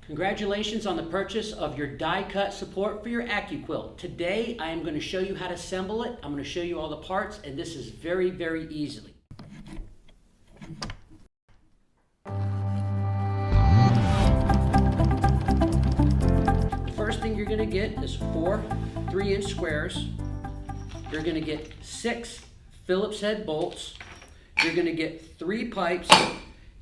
Congratulations on the purchase of your die cut support for your AccuQuilt. Today I am going to show you how to assemble it. I'm going to show you all the parts, and this is very, very easily. The first thing you're going to get is 4 3-inch squares. You're going to get 6 Phillips head bolts. You're going to get 3 pipes.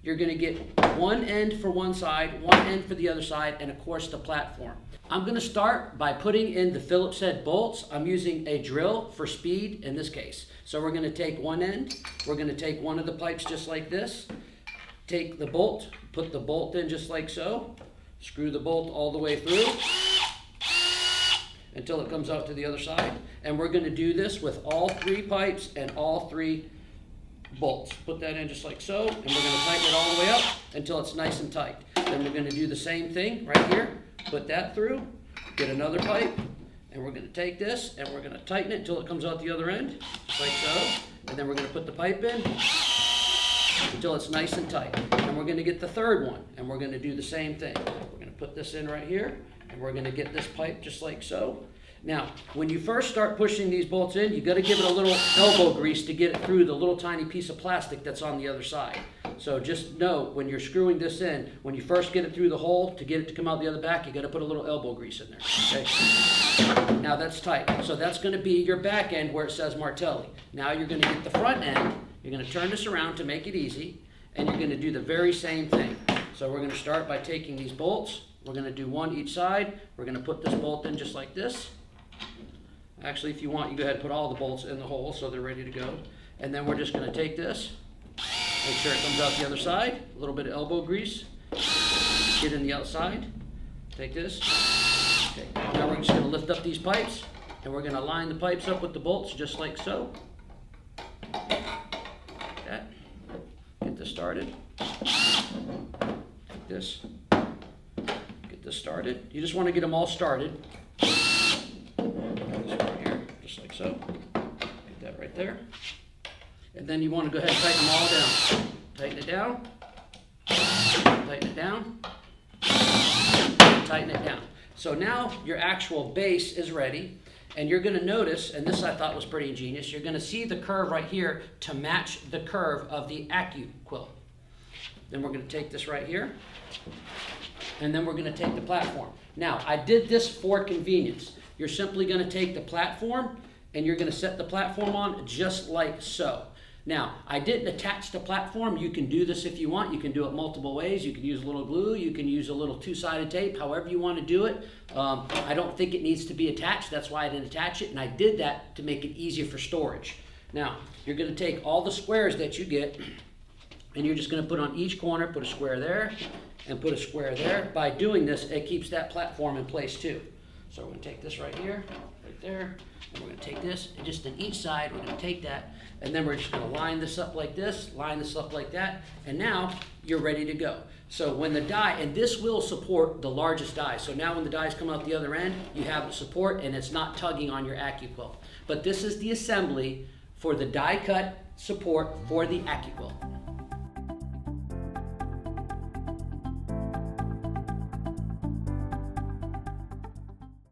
You're going to get one end for one side, one end for the other side, and of course the platform. I'm going to start by putting in the Phillips head bolts. I'm using a drill for speed in this case. So we're going to take one end, we're going to take one of the pipes just like this, take the bolt, put the bolt in just like so, screw the bolt all the way through until it comes out to the other side. And we're going to do this with all 3 pipes and all 3 bolts. Put that in just like so, and we're going to tighten it all the way up until it's nice and tight. Then we're going to do the same thing right here. Put that through, get another pipe, and we're going to take this and we're going to tighten it until it comes out the other end, just like so. And then we're going to put the pipe in until it's nice and tight. And we're going to get the third one, and we're going to do the same thing. We're going to put this in right here, and we're going to get this pipe just like so. Now, when you first start pushing these bolts in, you got to give it a little elbow grease to get it through the little tiny piece of plastic that's on the other side. So just know when you're screwing this in, when you first get it through the hole, to get it to come out the other back, you got to put a little elbow grease in there. Okay? Now that's tight. So that's going to be your back end where it says Martelli. Now you're going to get the front end. You're going to turn this around to make it easy, and you're going to do the very same thing. So we're going to start by taking these bolts. We're going to do one each side. We're going to put this bolt in just like this. Actually, if you want, you go ahead and put all the bolts in the hole so they're ready to go. And then we're just going to take this, make sure it comes out the other side, a little bit of elbow grease, get in the outside, take this. Okay. Now we're just going to lift up these pipes, and we're going to line the pipes up with the bolts just like so. Like that. Get this started. Like this. Get this started. You just want to get them all started. Like so. Get that right there. And then you want to go ahead and tighten them all down. Tighten it down. Tighten it down. Tighten it down. So now your actual base is ready. And you're going to notice, and this I thought was pretty ingenious, you're going to see the curve right here to match the curve of the AccuQuilt. Then we're going to take this right here. And then we're going to take the platform. Now, I did this for convenience. You're simply going to take the platform and you're going to set the platform on just like so. Now, I didn't attach the platform. You can do this if you want. You can do it multiple ways. You can use a little glue. You can use a little 2-sided tape, however you want to do it. I don't think it needs to be attached. That's why I didn't attach it, and I did that to make it easier for storage. Now, you're going to take all the squares that you get, and you're just going to put on each corner, put a square there, and put a square there. By doing this, it keeps that platform in place too. So we're going to take this right here, right there, and we're going to take this, and just on each side, we're going to take that, and then we're just going to line this up like this, line this up like that, and now you're ready to go. So when the die, and this will support the largest die, so now when the dies come out the other end, you have the support, and it's not tugging on your AccuQuilt. But this is the assembly for the die cut support for the AccuQuilt.